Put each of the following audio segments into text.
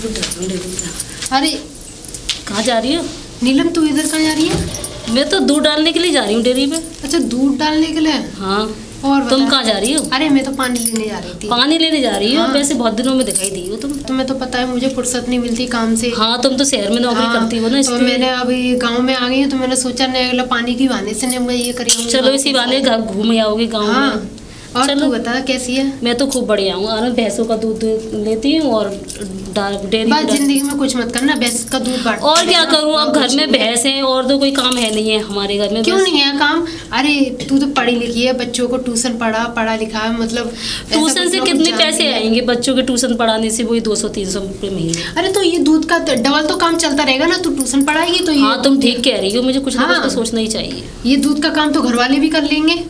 अरे कहाँ जा रही हो? नीलम तू इधर कहाँ जा रही है? मैं तो दूध डालने के लिए जा रही हूँ डेयरी पे। अच्छा दूध डालने के लिए? हाँ। और तुम कहाँ जा रही हो? अरे मैं तो पानी लेने जा रही थी। पानी लेने जा रही हो? हाँ। वैसे बहुत दिनों में दिखाई दी हो तुम। तुम्हें तो पता है मुझे फुर्सत नहीं मिलती काम से। हाँ तुम तो शहर में नौकरी करती हो ना, तो इसलिए। मैंने अभी गांव में आ गई हूँ तो मैंने सोचा अगला पानी की बहाने से मैं ये करी। चलो इसी बहाने घर घूम आओगे गाँव में। और तू बता कैसी है? मैं तो खूब बढ़िया हूँ। और भैंसों का दूध लेती हूँ और डेयरी। बस जिंदगी में कुछ मत करना, भैंस का दूध बांट। और क्या करूँ, अब घर में भैंस है और तो कोई काम है नहीं है हमारे घर में। क्यों नहीं है काम? अरे तू तो पढ़ी लिखी है, बच्चों को ट्यूशन पढ़ा लिखा है, मतलब ट्यूशन से कितने पैसे आएंगे बच्चों के ट्यूशन पढ़ाने से? वही 200-300 रुपये महीने। अरे तो ये दूध का डबल तो काम चलता रहेगा ना, तू ट्यूशन पढ़ाएगी तो। हाँ तुम ठीक कह रही हो, मुझे कुछ ना कुछ तो सोचना ही चाहिए। ये दूध का काम तो घर वाले भी कर लेंगे।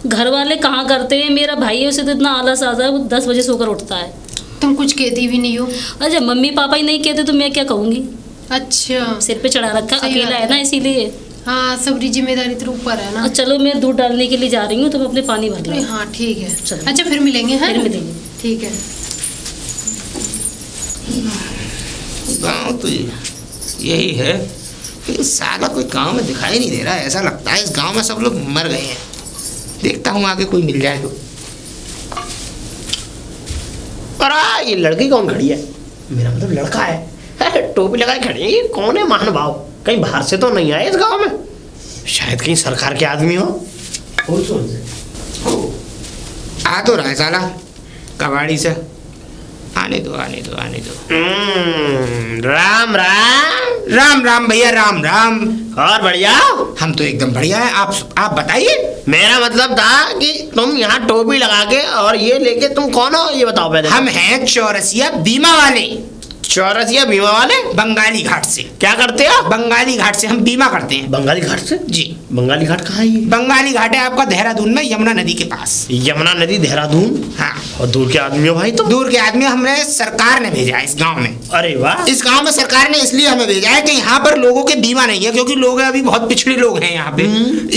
घर वाले कहाँ करते हैं? मेरा भाई है, उसे तो इतना आलस आता है, वो 10 बजे सोकर उठता है। तुम कुछ कहती भी नहीं हो। अच्छा मम्मी पापा ही नहीं कहते तो मैं क्या कहूँगी? अच्छा सिर पे चढ़ा रखा, अकेला है ना इसीलिए। हाँ सबरी जिम्मेदारी तेरे ऊपर है ना। चलो मैं दूध डालने के लिए जा रही हूँ, तुम अपने पानी भर लो। हाँ ठीक है। अच्छा फिर मिलेंगे। फिर मिलेंगे। ठीक है। गाँव तो यही है, साला कोई गांव में दिखाई नहीं दे रहा है। ऐसा लगता है इस गांव में सब लोग मर गए हैं। देखता हूँ आगे कोई मिल जाए तो। अरे ये लड़की कौन खड़ी है? मेरा मतलब लड़का है, टोपी लगाए खड़ी है। ये कौन है महानुभाव? कहीं बाहर से तो नहीं आए इस गांव में? शायद कहीं सरकार के आदमी हो। आ तो रहा है साला कबाड़ी से। आने दो आने दो आने दो। राम राम। राम राम भैया, राम राम। और बढ़िया? हम तो एकदम बढ़िया है। आप बताइए। मेरा मतलब था कि तुम यहाँ टोपी लगा के और ये लेके तुम कौन हो ये बताओ पहले। हम हैं चौरसिया बीमा वाले। चौरसिया बीमा वाले? बंगाली घाट से। क्या करते हो? बंगाली घाट से हम बीमा करते हैं। बंगाली घाट से? जी। बंगाली घाट कहाँ है? बंगाली घाट है आपका देहरादून में, यमुना नदी के पास। यमुना नदी देहरादून? हाँ। और दूर के आदमी हो भाई तुम? दूर के आदमी हमने, सरकार ने भेजा है इस गाँव में। अरे वाह। इस गाँव में सरकार ने इसलिए हमें भेजा है कि यहाँ पर लोगों के बीमा नहीं है, क्योंकि लोग अभी बहुत पिछड़े लोग हैं यहाँ पे।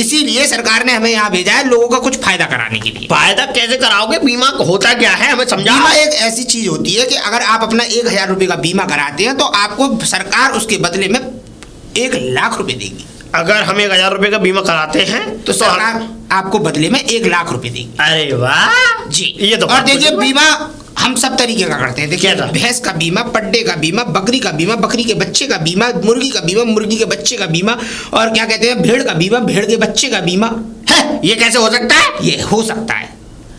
इसीलिए सरकार ने हमें यहाँ भेजा है लोगों का कुछ फायदा कराने के लिए। फायदा कैसे कराओगे? बीमा होता क्या है हमें समझाओ। बीमा एक ऐसी चीज होती है कि अगर आप अपना 1000 रुपए का बीमा कराते हैं तो आपको सरकार उसके बदले में 1 लाख रुपए देगी। अगर हम 1000 रुपए का बीमा कराते हैं तो सरकार आपको बदले में 1 लाख रुपए देगी। अरे वाह जी। ये तो और देखिए बीमा हम सब तरीके का करते हैं। देखिए भैंस का बीमा, पड्डे का बीमा, बकरी का बीमा, बकरी के बच्चे का बीमा, मुर्गी का बीमा, मुर्गी के बच्चे का बीमा, और क्या कहते हैं भेड़ का बीमा, भेड़ के बच्चे का बीमा है। ये कैसे हो सकता है? ये हो सकता है।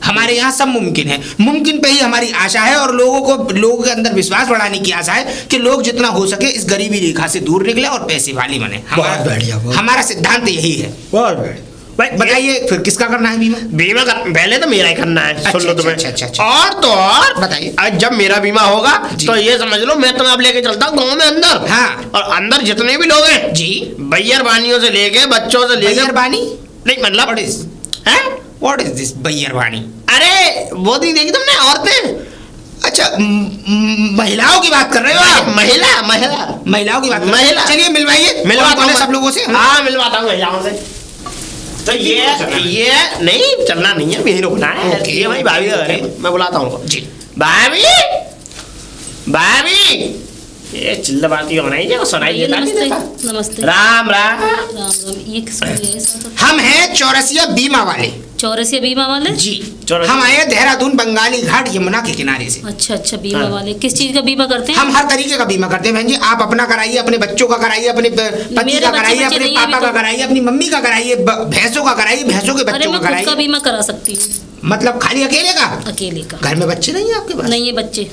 हमारे यहाँ सब मुमकिन है। मुमकिन पे ही हमारी आशा है और लोगों के अंदर विश्वास बढ़ाने की आशा है कि लोग जितना हो सके इस गरीबी रेखा से दूर निकले और पैसे वाले बने। हमारा सिद्धांत यही है। बहुत बढ़िया। भाई बताइए फिर किसका करना है बीमा? बीमा पहले तो मेरा ही करना है। सुन लो तुम्हें। अच्छा। और तो और बताइए। आज जब मेरा बीमा होगा तो ये समझ लो मैं तुम्हें अब लेके चलता हूँ गाँव में अंदर। हाँ। और अंदर जितने भी लोग हैं जी, बैयरबानियों से लेके बच्चों से लेके। बैयरबानी नहीं मतलब व्हाट इज दिस बैयरबानी? अरे वो नहीं देखी तुमने औरतें? अच्छा महिलाओं की बात कर रहे हो आप? महिलाओं की बात। महिला चलिए मिलवाइए, मिलवाता हूँ सब लोगों से। हाँ मिलवाता हूँ महिलाओं से। तो ये नहीं चलना नहीं है, यही रुकना है। ये भाई भाभी का घर है, मैं बुलाता हूँ जी। भाभी ये चिल्लाती बनाई है, सुनाई देता। नमस्ते। राम राम। ये हम हैं चौरसिया बीमा वाले। चौरसिया बीमा वाले जी। हम आए देहरादून बंगाली घाट यमुना के किनारे से। अच्छा बीमा वाले किस चीज का बीमा करते हैं? हम हर तरीके का बीमा करते हैं बहन जी। आप अपना कराइए, अपने बच्चों का कराइए, अपने पति का कराइए, अपने पापा का कराइए, अपनी मम्मी का कराइए, भैंसों का कराइए, भैंसों के बच्चों का कराइए। का बीमा करा सकती हूँ। मतलब खाली अकेले का? अकेले का। घर में बच्चे नहीं है आपके पास? नहीं है बच्चे।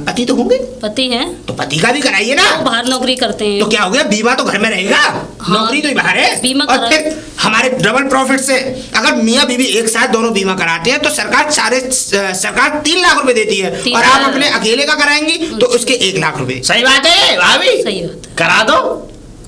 पति तो होंगे? पति है। तो पति का भी कराइए ना। तो बाहर नौकरी करते हैं। तो क्या हो गया, बीमा तो घर में रहेगा। हाँ, नौकरी तो बाहर है। बीमा और फिर हमारे डबल प्रॉफिट से अगर मियाँ बीवी एक साथ दोनों बीमा कराते हैं तो सरकार 3 लाख रुपए देती है। और आप अपने अकेले का कराएंगी तो उसके 1 लाख रुपए। सही बात है भाभी? सही बात है।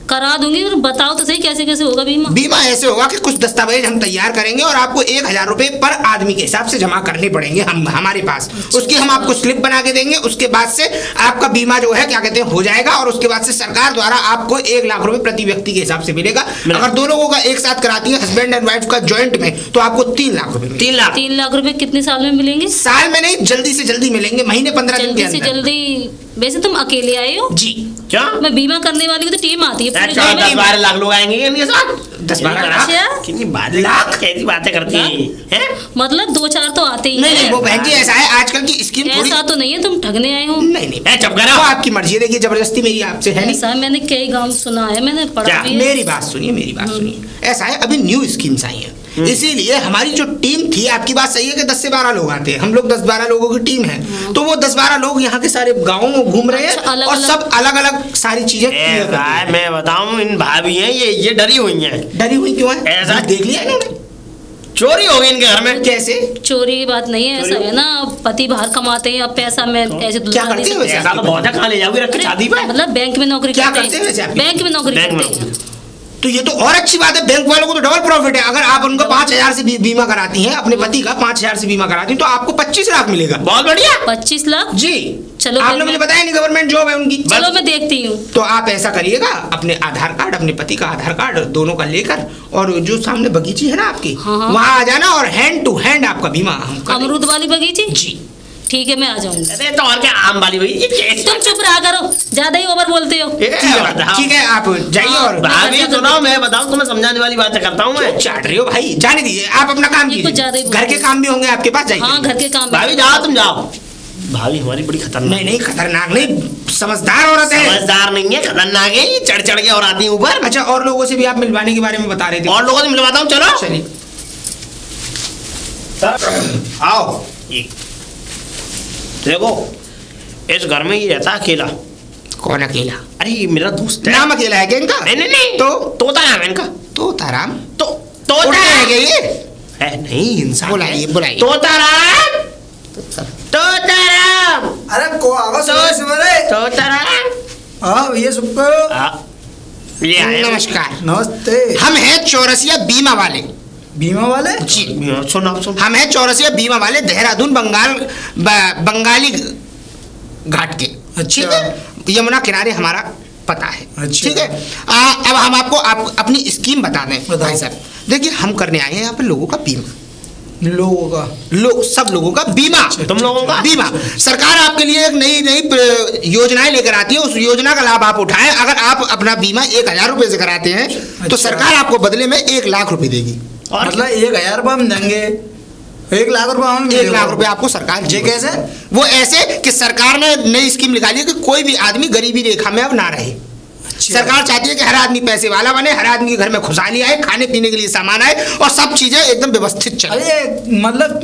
करा दूंगी। बताओ तो सही कैसे कैसे होगा बीमा? बीमा ऐसे होगा कि कुछ दस्तावेज हम तैयार करेंगे और आपको 1000 रुपए पर आदमी के हिसाब से जमा करने पड़ेंगे हमारे पास। उसकी हम आपको स्लिप बना के देंगे। उसके बाद से आपका बीमा जो है क्या कहते हैं हो जाएगा और उसके बाद से सरकार द्वारा आपको 1 लाख रुपए प्रति व्यक्ति के हिसाब से मिलेगा। अगर 2 लोगों का एक साथ कराती है हस्बैंड एंड वाइफ का ज्वाइंट में तो आपको 3 लाख रुपए। 3 लाख रुपए कितने साल में मिलेंगे? साल में नहीं, जल्दी से जल्दी मिलेंगे, महीने 15 दिन के अंदर। जल्दी वैसे तुम अकेले आए हो? जी। क्या मैं बीमा करने वाली की तो टीम आती है पूरे अच्छा, गाँव में। 10-12 लाख लोग आएंगे इनके साथ? 10-12 लाख? अच्छा। कितनी बातें, कैसी बातें करती हैं? मतलब 2-4 तो आते ही नहीं नहीं, हैं। वो बहन जी ऐसा है, आजकल की स्कीम थोड़ी। ऐसा तो नहीं है तुम ठगने आए हो। नहीं नहीं, चुप करो। वो आपकी मर्जी है, देखिए जबरदस्ती मेरी आपसे है नहीं। ऐसा मैंने कई गाँव सुना है, मैंने पढ़ा क्या? भी है। मेरी बात सुनिए, मेरी बात सुनिए। ऐसा है, अभी न्यू स्कीम्स आई हैं, इसीलिए हमारी जो टीम थी, आपकी बात सही है कि 10 से 12 लोग आते हैं, हम लोग 10-12 लोगों की टीम है, तो वो 10-12 लोग यहाँ के सारे गाँवों में घूम रहे हैं अच्छा, अलग और अलग- सब अलग अलग सारी चीजें clear करते हैं। भाई मैं बताऊं, इन भाभी हैं ये डरी हुई हैं। डरी हुई क्यों है? ऐसा- देख लिया इन्होंने चोरी हो गई इनके घर में। कैसे? चोरी की बात नहीं है, ऐसा है ना, पति बाहर कमाते हैं, अब पैसा मैं ऐसे क्या दुल्हन करते दे हैं सकती। वैसे? ऐसा तो बहुत है, कहाँ ले जाओगे रख के शादी पे? मतलब बैंक में नौकरी क्या करते करते हैं वैसे हैं, आपके? बैंक में नौकरी बैंक में करते हैं। तो ये तो और अच्छी बात है, बैंक वालों को तो डबल प्रॉफिट है। अगर आप उनको 5,000 से बीमा कराती हैं, अपने पति का 5,000 से बीमा कराती हैं, तो आपको 25 लाख मिलेगा। बहुत बढ़िया। 25 लाख? जी। चलो आपने फिर मुझे मैं- बताया नहीं, गवर्नमेंट जॉब है उनकी। चलो मैं देखती हूँ। तो आप ऐसा करिएगा, अपने आधार कार्ड, अपने पति का आधार कार्ड दोनों का लेकर, और जो सामने बगीची है ना आपकी, हाँ, हाँ। वहाँ आ जाना और हैंड टू हैंड आपका बीमा हम कर देंगे। अमरूद वाली बगीची? जी। ठीक है, मैं आ जाऊंगी। अरे तो और क्या, आम वाली भाई, ये कैसी तुम बात चुप रहा करो, ज्यादा ही ओवर बोलते हो। है? ठीक है, आप जाइए। हाँ, और भाभी सुनो, मैं बताऊं तुम्हें, समझाने वाली बातें करता हूँ मैं। चाट रहे हो भाई, जाने दीजिए, आप अपना काम ये कुछ ज्यादा ही कीजिए। घर के बोलते काम भी होंगे आपके पास, जाइए। हाँ, घर के काम। भाभी जाओ, तुम जाओ। भाभी हमारी बड़ी खतरनाक। नहीं नहीं, खतरनाक नहीं, समझदार औरत है। समझदार नहीं है, खतरनाक है, ये चढ़ चढ़ के और आती है ऊपर। अच्छा, और लोगों से भी आप मिलवाने के बारे में बता रहे थे। और लोगों से मिलवाता हूँ, चलो। चलिए। आओ। ये देखो, इस घर में ये रहता है अकेला। कौन अकेला? अरे ये मेरा दोस्त है। नाम अकेला है क्या इनका? नहीं नहीं नहीं, तो तोता नाम है इनका। तोताराम? तो तोता उड़ते हैं क्या ये? है नहीं, इंसान बुलाइए, है। बुलाइए। तोताराम, तोताराम, अरे को आवाज सुबह सुबह रे। तोताराम। हाँ भैया सुबह। ये आए। नमस्कार, नमस्ते। हम हैं चौरसिया बीमा वाले। बीमा वाले? जी। सुनो सुनो। हम हैं चौरसिया बीमा वाले, देहरादून बंगाली घाट के। अच्छा। ठीक है, यमुना किनारे हमारा पता है। अच्छा। ठीक है, अब हम आपको अपनी स्कीम बता दें। बताओ। भाई साहब देखिए, हम करने आए हैं यहाँ पे लोगों का बीमा, लोगों का? सब लोगों का बीमा। तुम लोगों का बीमा सरकार आपके लिए एक नई योजनाएं लेकर आती है, उस योजना का लाभ आप उठाएं। अगर आप अपना बीमा 1,000 रुपए से कराते हैं, तो अच्छा। सरकार आपको बदले में 1 लाख रुपए देगी। और मतलब 1,000 रुपये हम देंगे, 1 लाख रुपये हम 1 लाख रुपए आपको सरकार ये देगी। कैसे? वो ऐसे कि सरकार ने नई स्कीम निकाली है कि कोई भी आदमी गरीबी रेखा में अब ना रहे। अच्छा। सरकार चाहती है कि हर आदमी पैसे वाला बने, हर आदमी के घर में खुशहाली आए, खाने पीने के लिए सामान आए और सब चीजें एकदम व्यवस्थित चले। अरे मतलब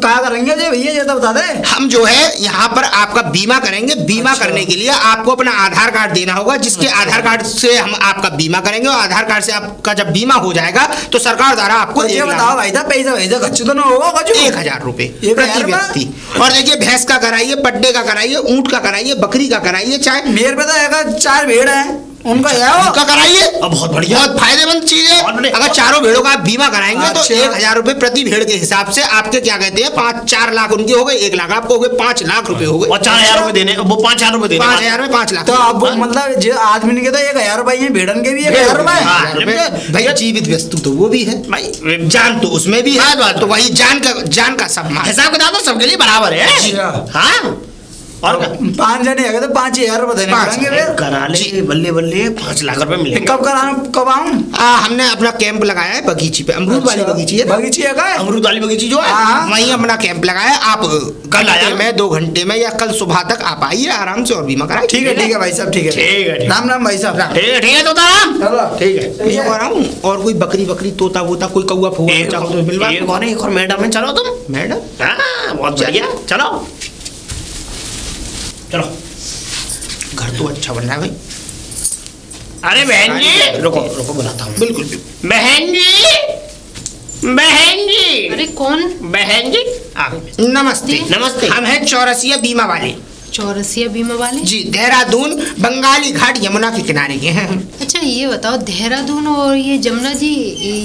क्या करेंगे जी भैया, ये तो बता दे। हम जो है यहाँ पर आपका बीमा करेंगे। बीमा अच्छा। करने के लिए आपको अपना आधार कार्ड देना होगा, जिसके आधार कार्ड से हम आपका बीमा करेंगे, और आधार कार्ड से आपका जब बीमा हो जाएगा तो सरकार द्वारा आपको ये बताओ भाई साहब, पैसा वैसा खर्च तो ना होगा कुछ? 1,000 रुपए 1,000 प्रति व्यक्ति। और देखिए, भैंस का कराइए, पड्डे का कराइए, ऊंट का कराइए, बकरी का कराइए, चाहे मेरे पे तो अगर 4 भेड़ है, उनका उनका कराइए। बहुत बढ़िया, बहुत फायदेमंद चीज है। बहुत बढ़िया। अगर 4 भेड़ों का आप बीमा कराएंगे तो अच्छा। 1,000 रुपए प्रति भेड़ के हिसाब से आपके क्या कहते हैं 4 लाख उनके हो गए, 1 लाख आपको हो गए, 5 लाख रुपए हो गए। और 4,000 रुपए देने, वो 5,000 रुपए देने। 5,000 में 5 लाख। तो अब मतलब जो आदमी के तो 1,000 रुपये हैं, भेड़न के भी 1,000 रुपये। भाई जीवित वस्तु तो वो भी है, भाई जान तो उसमें भी है, बात- तो वही जान का सब मान। हिसाब किताब तो सबके लिए बराबर है। अच्छा। हाँ, और क्या? 5 जने है तो 5,000 रुपये देने 5,000 पड़ेंगे फिर। करा ले, बल्ले बल्ले 5 लाख रुपए मिलेंगे। कब कराना, कब आऊँ? हमने अपना कैंप लगाया है बगीची पे, अमरूद वाली बगीची है ना? बगीची है का? अमरूद वाली बगीची जो है, हाँ। वहीं अपना कैंप लगाया है। आप कल आया? घंटे में 2 घंटे में या कल सुबह तक आप आइए आराम से और बीमा कराइए। ठीक है भाई साहब, ठीक है। ठीक है, ठीक है। राम राम भाई साहब। ठीक है तोताराम। चलो ठीक है। भैया कह रहा हूँ, और कोई बकरी तोता वोता कोई कौआ फुआ एक चाहो तो मिलवा। एक और है, एक और मैडम है, चलो तुम। मैडम हाँ, बहुत बढ़िया, चलो चलो। घर तो अच्छा बन रहा है भाई। अरे बहन जी, रुको रुको, बुलाता हूँ। बिल्कुल बिल्कुल। बहन जी, अरे कौन? बहन जी आ गई। नमस्ते। नमस्ते। हम हैं चौरसिया बीमा वाले। चौरसिया बीमा वाले? जी, देहरादून बंगाली घाट यमुना के किनारे के हैं। अच्छा ये बताओ, देहरादून और ये जमुना जी,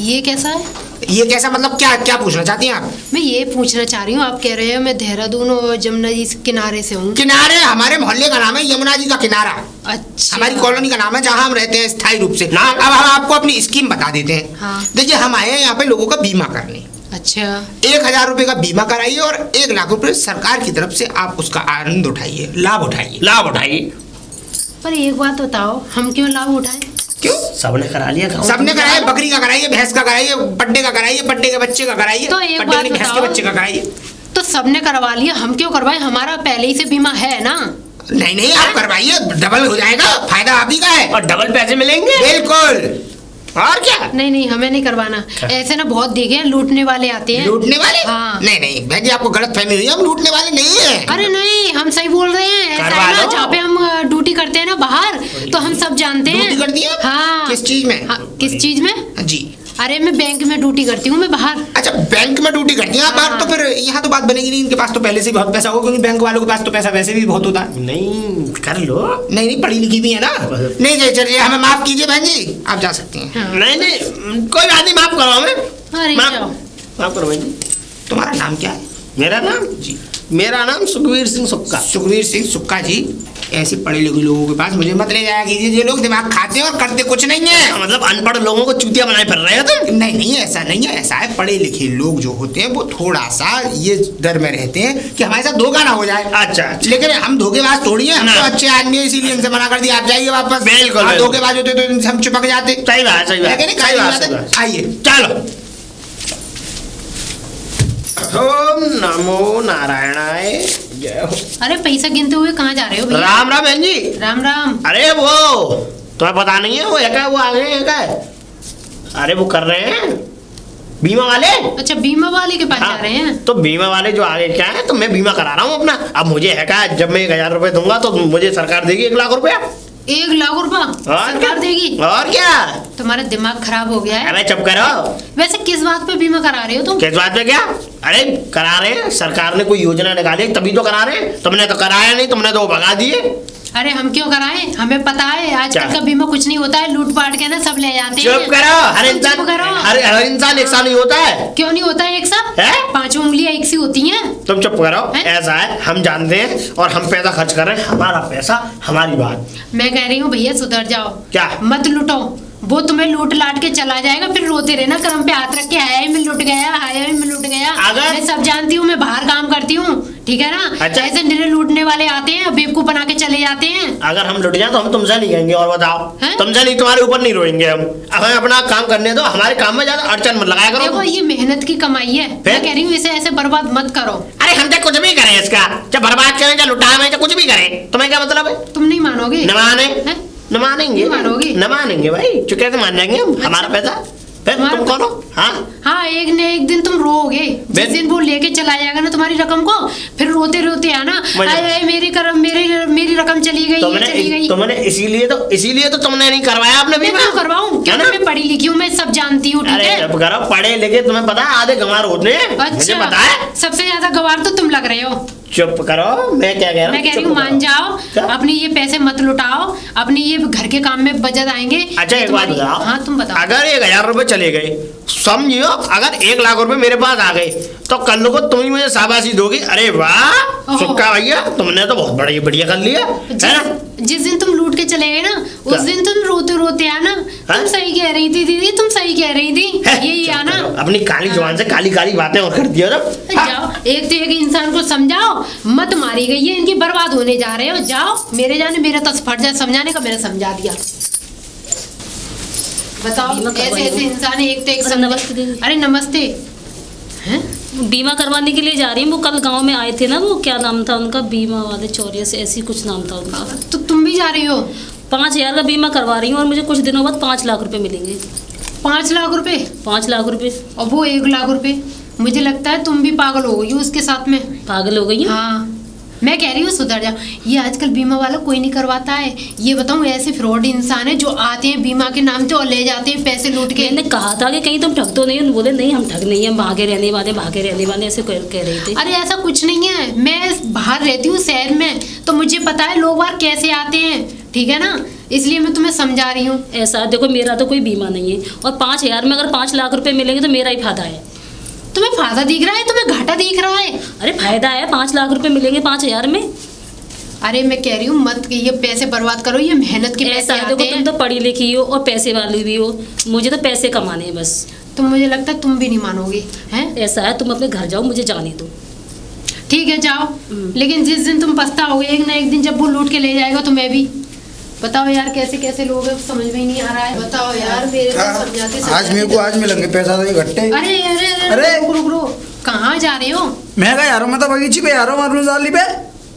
ये कैसा है? ये कैसा मतलब, क्या पूछना चाहती हैं आप? मैं ये पूछना चाह रही हूँ, आप कह रहे हो मैं देहरादून और जमुना जी के किनारे से हूँ। किनारे हमारे मोहल्ले का नाम है यमुना जी का किनारा। अच्छा। हमारी कॉलोनी का नाम है, जहाँ हम रहते हैं स्थायी रूप से। ना। अब हम आपको अपनी स्कीम बता देते हैं। हाँ। देखिए, हम आए हैं यहाँ पे लोगों का बीमा करने। अच्छा 1000 रुपए का बीमा कराइए और 1 लाख रुपए सरकार की तरफ से आप उसका आनंद उठाइए, लाभ उठाइए। लाभ उठाइए। पर एक बात बताओ, हम क्यों लाभ उठाएं? क्यों? सबने करा लिया गाँव सबने में। कराया, बकरी का कराइए, भैंस का कराइए, पट्टे का कराइए, पट्टे के बच्चे का कराइए, तो एक पट्टे बात की भैंस के बताओ। बच्चे का कराइए। तो सबने करवा लिया, हम क्यों करवाएं? हमारा पहले ही से बीमा है ना। नहीं नहीं, आप करवाइए, डबल हो जाएगा, फायदा आप ही का है। और डबल पैसे मिलेंगे। बिल्कुल। और क्या? नहीं नहीं, हमें नहीं करवाना। ऐसे ना बहुत देखे हैं, लूटने वाले आते हैं। लूटने वाले? हाँ। नहीं नहीं बहन जी, आपको गलत फहमी हुई है, हम लूटने वाले नहीं है। अरे नहीं, हम सही बोल रहे हैं। ऐसा करवा है ना, लो। जहाँ पे हम ड्यूटी करते हैं ना बाहर, तो हम सब जानते हैं। ड्यूटी करती है? हाँ। किस चीज में? हाँ, किस चीज में? जी। अरे मैं बैंक में ड्यूटी करती हूँ, मैं बाहर। अच्छा, बैंक में ड्यूटी करती हैं आप बाहर, हाँ। तो फिर यहाँ तो बात बनेगी नहीं। इनके पास तो पहले से बहुत पैसा होगा, क्योंकि बैंक वालों के पास तो पैसा वैसे भी बहुत होता है। नहीं कर लो। नहीं नहीं, पढ़ी लिखी भी है ना। नहीं जी, चलिए हमें माफ कीजिए बहन जी, आप जा सकती हैं। हाँ। नहीं नहीं, कोई बात नहीं, माफ करो हमें। अरे जाओ। माफ करो भाई जी। तुम्हारा नाम क्या है? मेरा नाम जी। मेरा नाम सुखवीर सिंह सुक्का। सुखवीर सिंह सुक्का जी। ऐसे पढ़े लिखे लोगों के पास मुझे मत ले जाया कीजिए, ये लोग दिमाग खाते हैं और करते कुछ नहीं है। मतलब अनपढ़ लोगों को चूतिया बनाए फिर रहे हो तुम? नहीं नहीं, ऐसा नहीं है। ऐसा है, पढ़े लिखे लोग जो होते हैं वो थोड़ा सा ये डर में रहते हैं कि हमारे साथ धोखा ना हो जाए। अच्छा। लेकिन हम धोखेबाज थोड़ी हैं, हम तो अच्छे आदमी हैं, इसीलिए इनसे मना कर दिया, आप जाइए वापस। बिल्कुल, आप बिल्कुल। धोखेबाज होते तो इनसे हम चिपक जाते। सही बात, सही बात, है कि नहीं? सही बात, सही सही बात बात। है। आइए। चलो। ओम नमो नारायणाय। जय हो। अरे पैसा गिनते हुए कहाँ जा रहे हो भैया? राम राम बहन जी। राम राम। अरे वो तुम्हें पता नहीं है, वो एक है, वो आ गए एक है। अरे वो कर रहे हैं बीमा वाले। अच्छा, बीमा वाले के पास जा रहे हैं? तो बीमा वाले जो आगे क्या है, तो मैं बीमा करा रहा हूँ अपना। अब मुझे है क्या, जब मैं 1000 रुपए दूंगा तो मुझे सरकार देगी 1 लाख रुपया। 1 लाख रुपया और सरकार क्या देगी? और क्या? तुम्हारा दिमाग खराब हो गया है। अरे चुप करो। वैसे किस बात पे बीमा करा रहे हो तुम? किस बात पे क्या? अरे करा रहे हैं, सरकार ने कोई योजना निकाली तभी तो करा रहे हैं। तुमने तो कराया नहीं, तुमने तो वो भगा दिए। अरे हम क्यों कराएं? हमें पता है आजकल क्या? का बीमा कुछ नहीं होता है, लूट पाट के ना सब ले जाते हैं। चुप करो। हर तुम इंसान चुप करो। हर इंसान एक सा नहीं होता है। क्यों नहीं होता है एक सा? है? 5 उंगलियां एक सी होती हैं। तुम चुप करो। हैं? ऐसा है, हम जानते हैं और हम पैसा खर्च कर रहे हैं, हमारा पैसा हमारी बात। मैं कह रही हूँ भैया सुधर जाओ। क्या? मत लूटो, वो तुम्हें लूट लाट के चला जाएगा, फिर रोते रहना करम पे हाथ रख के, हाय मैं लूट गया, हाय मैं लूट गया। अगर- मैं सब जानती हूँ, मैं बाहर काम करती हूँ, ठीक है ना? अच्छा। ऐसे निरे लूटने वाले आते हैं, बेवकूफ बना के चले जाते हैं। अगर हम लुट जाए तो हम तुमसे नहीं कहेंगे, और बताओ। हैं? तुमसे नहीं, तुम्हारे ऊपर नहीं रोएंगे हम। अब हमें अपना काम करने दो, हमारे काम में ज्यादा अड़चन मत लगाया देखो करो। ये मेहनत की कमाई है, मैं कह रही हूँ इसे ऐसे बर्बाद मत करो। अरे हम चाहे कुछ भी करें इसका, चाहे बर्बाद करें, चाहे लुटाएं, चाहे कुछ भी करें, तुम्हें क्या मतलब है? तुम नहीं मानोगे? न माने, हैं? न मानेंगे, नहीं मानोगे? न मानेंगे भाई, चुके से मान जाएंगे हम। हमारा पैसा फिर हमारा तुम कौन हो? हाँ हाँ, एक न एक दिन तुम रोओगे। जिस बिल- दिन वो लेके चला जाएगा ना तुम्हारी रकम को, फिर रोते रोते आना, मजा- हाय हाय मेरी रकम चली गई, ये चली गई। तुमने इसीलिए तो तुमने नहीं करवाया अपने मैं बीमा। क्यों करवाऊं? क्या है ना? मैं पढ़ी लिखी हूँ, मैं सब जानती हूँ, ठीक अरे है? जब करो, पढ़े लिखे, तुम्हें पता है आधे गंवार होते हैं, मुझे अच्छा, पता है। सबसे ज्यादा गवार तो तुम लग रहे हो। चुप करो, मैं क्या कह रहा हूँ? मैं कह रही चुप हूँ मान करो। जाओ, क्या? अपने ये पैसे मत लुटाओ, अपने ये घर के काम में बचत आएंगे। अच्छा एक बात बताओ। हाँ तुम बताओ। अगर 1000 रुपए चले गए, समझियो, अगर 1 लाख रुपए मेरे पास आ गए, तो कल को तुम ही मुझे शाबाशी दोगी, अरे वाह ओहो। सुक्का भैया, तुमने तो बहुत बढ़िया कर लिया, है ना? जिस दिन तुम लूट के चले गए ना, उस क्या? दिन तुम रोते रोते आना। हाँ? तुम सही कह रही थी दीदी, तुम सही कह रही थी, यही चुप आना। करो, अपनी काली जुबान से काली काली बातें और कर दिया ना। जाओ, एक तो एक इंसान को समझाओ, मत मारी गई है इनकी, बर्बाद होने जा रहे हो। जाओ, मेरे जाने मेरा तो फर्ज है समझाने का, मैंने समझा दिया। बताओ, बीमा ऐसे करवाइए। ऐसे इंसान है, एक तो एक अरे समझा- नमस्ते दीदी। अरे नमस्ते। हैं? बीमा करवाने के लिए जा रही हूँ। वो कल गांव में आए थे ना, वो क्या नाम था उनका, बीमा वाले चौरिया से, ऐसी कुछ नाम था उनका। तो तुम भी जा रही हो? 5000 का बीमा करवा रही हूँ और मुझे कुछ दिनों बाद 5 लाख रुपए मिलेंगे। 5 लाख रुपए 5 लाख रुपए। और वो 1 लाख रुपए? मुझे लगता है तुम भी पागल हो गई हो उसके साथ में। पागल हो गई हूँ। हाँ, मैं कह रही हूँ सुधर जाओ। ये आजकल बीमा वाला कोई नहीं करवाता है। ये बताऊँ, ऐसे फ्रॉड इंसान है जो आते हैं बीमा के नाम से और ले जाते हैं पैसे लूट के। मैंने कहा था कि कहीं तुम ठग तो नहीं? बोले नहीं हम ठग नहीं है, हम भागे रहने वाले ऐसे कह रहे थे। अरे ऐसा कुछ नहीं है, मैं बाहर रहती हूँ शहर में, तो मुझे पता है लोग बाहर कैसे आते हैं, ठीक है ना? इसलिए मैं तुम्हें समझा रही हूँ। ऐसा देखो, मेरा तो कोई बीमा नहीं है और 5000 में अगर 5 लाख रुपए मिलेंगे तो मेरा ही फायदा है। तुम्हें फायदा दिख रहा है, तुम्हें घाटा दिख रहा है? अरे फायदा है, 5 लाख रुपए मिलेंगे 5000 में। अरे मैं कह रही हूँ मत कि ये पैसे बर्बाद करो, ये मेहनत के पैसे ऐसा है, आते देखो तुम हैं। तो पढ़ी लिखी हो और पैसे वाली भी हो, मुझे तो पैसे कमाने हैं बस। तो मुझे लगता है तुम भी नहीं मानोगे हैं। ऐसा है, तुम अपने घर जाओ, मुझे जाने दो। ठीक है जाओ, लेकिन जिस दिन तुम पछताओगे एक ना एक दिन, जब वो लूट के ले जाएगा तो मैं भी। बताओ यार कैसे कैसे लोग हैं, समझ में ही नहीं आ रहा है। बताओ यार मेरे को समझाते आज मेरे को आज मिलेंगे पैसा तो इकट्ठे। अरे अरे अरे रुक रुक, कहाँ जा रहे हो? मैं कहा यार मैं तो बगीची पे यार हूँ दाली पे।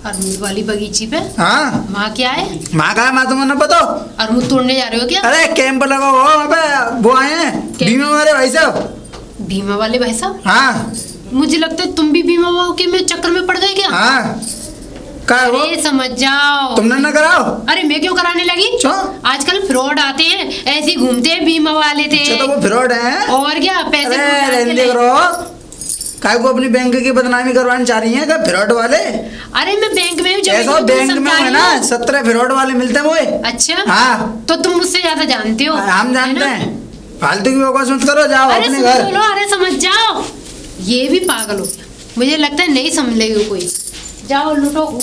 अरमूद वाली बगीची पे? हाँ वहाँ क्या है? माँ कहा मैं तुम्हें पता। अरमूद तोड़ने जा रहे हो क्या? अरे कैंप लगा हुआ वहाँ पे, वो आए हैं बीमा वाले भाई साहब। बीमा वाले भाई साहब? हाँ मुझे लगता है तुम भी बीमा वालों के में चक्कर में पड़ गए क्या? हाँ क्या वो अरे समझ जाओ। तुमने ना कराओ। अरे मैं क्यों कराने लगी? क्यों? आजकल फ्रॉड आते हैं, ऐसे ही घूमते हैं बीमा वाले थे। अच्छा तो वो फ्रॉड है और क्या, पैसे अरे लूट के रहने ले- करो। काय को अपनी बैंक की बदनामी करवानी चाह रही है क्या फ्रॉड वाले? अरे मैं बैंक में हूँ, जो ऐसा तुम बैंक में समझा है रही ना हो। 17 फ्रॉड वाले मिलते हैं वो। अच्छा हाँ तो तुम मुझसे ज्यादा जानते हो। हम जानते है ना? हैं। फालतू की बकवास मत करो, जाओ अरे अपने सुन घर। लो, अरे समझ जाओ, ये भी पागल हो गया। मुझे लगता है नहीं समझ लेगी कोई। जाओ लूटो।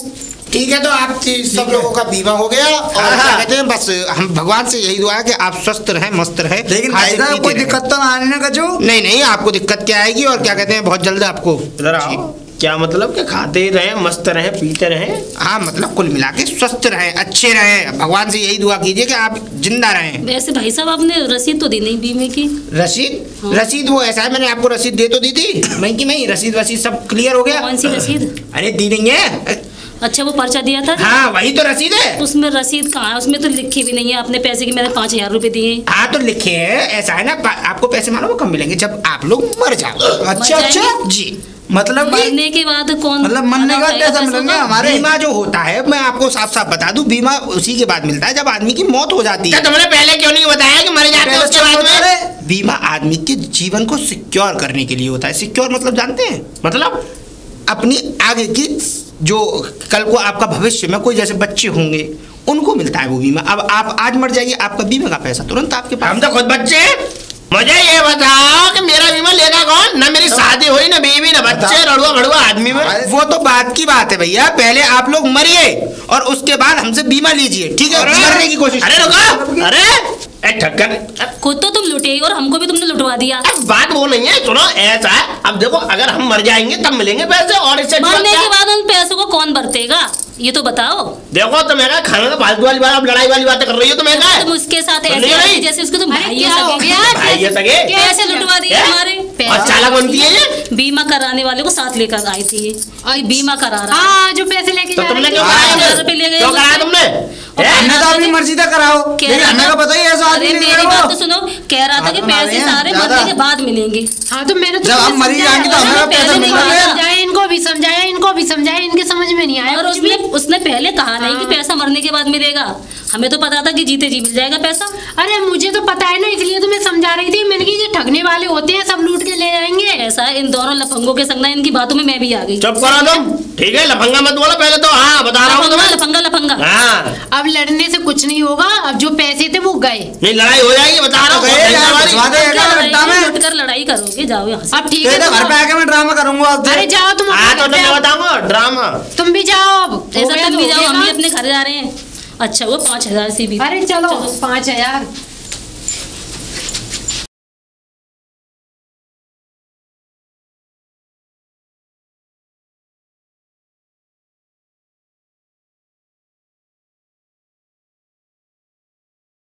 ठीक है, तो आप सब लोगों का बीमा हो गया और क्या कहते हैं, बस हम भगवान से यही दुआ है कि आप स्वस्थ रहें, मस्त रहें। लेकिन खाते भाई साहब पीते कोई रहें। दिक्कत तो आने ना कचू। नहीं नहीं, आपको दिक्कत क्या आएगी और क्या कहते हैं बहुत जल्द आपको। इधर आओ। क्या मतलब कि खाते रहे, मस्त रहे, पीते रहे? हाँ मतलब कुल मिला के स्वस्थ रहें, अच्छे रहें। भगवान से यही दुआ कीजिए कि आप जिंदा रहें। वैसे भाई साहब आपने रसीद तो दी नहीं बीमे की? रसीद? हाँ। रसीद वो ऐसा है, मैंने आपको रसीद दे तो दी थी, मैं कि नहीं रसीद वसीद सब क्लियर हो गया। कौन सी रसीद? अरे दी नहीं है। अच्छा वो पर्चा दिया था? हाँ वही तो रसीद है। उसमें रसीद कहाँ है? उसमें तो लिखे भी नहीं है आपने पैसे की मैंने 5,000 रुपए दिए। हाँ तो लिखे हैं, ऐसा है ना, आपको पैसे मालूम है कब मिलेंगे? जब आप लोग मर जाओ। अच्छा अच्छा जी मतलब कि मरने के बाद कौन मतलब मरने के बाद उठाएगा पैसा पैसों मिलेंगे का? हमारे। बीमा जो होता है, मैं आपको साफ साफ बता दूं, बीमा उसी के बाद मिलता है जब आदमी की मौत हो जाती है। तुमने पहले क्यों नहीं बताया कि मर जाते हैं उसके बाद में? बीमा आदमी के जीवन को सिक्योर करने के लिए होता है। सिक्योर मतलब जानते हैं? मतलब अपनी आगे की जो कल को आपका भविष्य में कोई जैसे बच्चे होंगे उनको मिलता है वो बीमा। अब आप आज मर जाइए, आपका बीमा का पैसा तुरंत आपके पास। हम तो खुद बच्चे हैं। मुझे ये बताओ कि मेरा बीमा लेगा कौन? ना मेरी शादी हुई, ना बीवी, ना बच्चे, रड़ुआ भड़ुआ आदमी में। वो तो बात की बात है भैया, पहले आप लोग मरिए और उसके बाद हमसे बीमा लीजिए, ठीक है? मरने की कोशिश। अरे रुको, अरे ठक्कर, खुद तो तुम लुटे और हमको भी तुमने लुटवा दिया। बात वो नहीं है, सुनो ऐसा है। अब देखो अगर हम मर जाएंगे तब मिलेंगे पैसे, और इससे मरने क्या? के बाद उन पैसों को कौन बरतेगा ये तो बताओ। देखो तो मैं खाने तो फालतू वाली बात, अब लड़ाई वाली बातें कर रही हो तो मैं तुम उसके साथ ऐसे नहीं, ऐसे नहीं। जैसे उसको तुम अरे भाई क्या हो गया? भाई ये सगे कैसे लुटवा दिए हमारे और चाला बनती है ये। बीमा कराने वाले को साथ लेकर आई थी ये बीमा करा रहा है। हाँ जो पैसे लेके तो जा तुमने रही क्यों थी। कराया? 5,000 रुपए ले गए क्यों कराया तुमने? हमने तो अपनी मर्जी से कराओ, कह लेकिन रहा हमें था- को पता ही ऐसा आदमी अरे नहीं मेरी है बात वो। तो सुनो, कह रहा था कि बना पैसे रहे हैं, सारे ज्यादा। मरने के बाद मिलेंगे। हाँ तो मैंने तो जब हम तुम्हें मरी समझाया, जाएंगे तो हमें पहले पैसा नहीं मिलेगा। आया। समझाया, इनको भी समझाया, इनको भी समझाया, इनके समझ में नहीं आया। और कुछ भी। उसने पहले कहा नहीं कि पैसा मरने के बाद मिलेगा। हमें तो पता था कि जीते जी मिल जाएगा पैसा। अरे मुझे तो पता है ना, इसलिए तो मैं समझा रही थी। मैंने कहा ये ठगने वाले होते हैं, सब लूट के ले जाएंगे। ऐसा है, इन दोनों लफंगों के संग ना इनकी बातों में मैं भी आ गई। चुप करो तुम, ठीक है? लफंगा मत बोलो पहले तो। हाँ बता रहा हूँ लफंगा तुम्हें। लफंगा लफंगा। हाँ अब लड़ने से कुछ नहीं होगा, अब जो पैसे थे वो गए। नहीं लड़ाई हो जाएगी, बता रहा हूँ। गए बहुत यार, हमारी। भिजवा दे। क्या गड्ढा में। लुट कर लड़ाई करोगे? जाओ यहाँ से। अब ठीक तो है ये तो घर पे आके मैं ड्रामा करूंगा अब। अरे जाओ तुम हाँ अपने तो घर पे मैं आओ। बताऊंगा ड्रामा। तुम भी जाओ अब। हो ऐसा गया तुम तो भी हो जाओ, गया हम भी काम। अपने घर जा रहे हैं। अच्छा वो 5,000 से भी। अरे चलो 5,000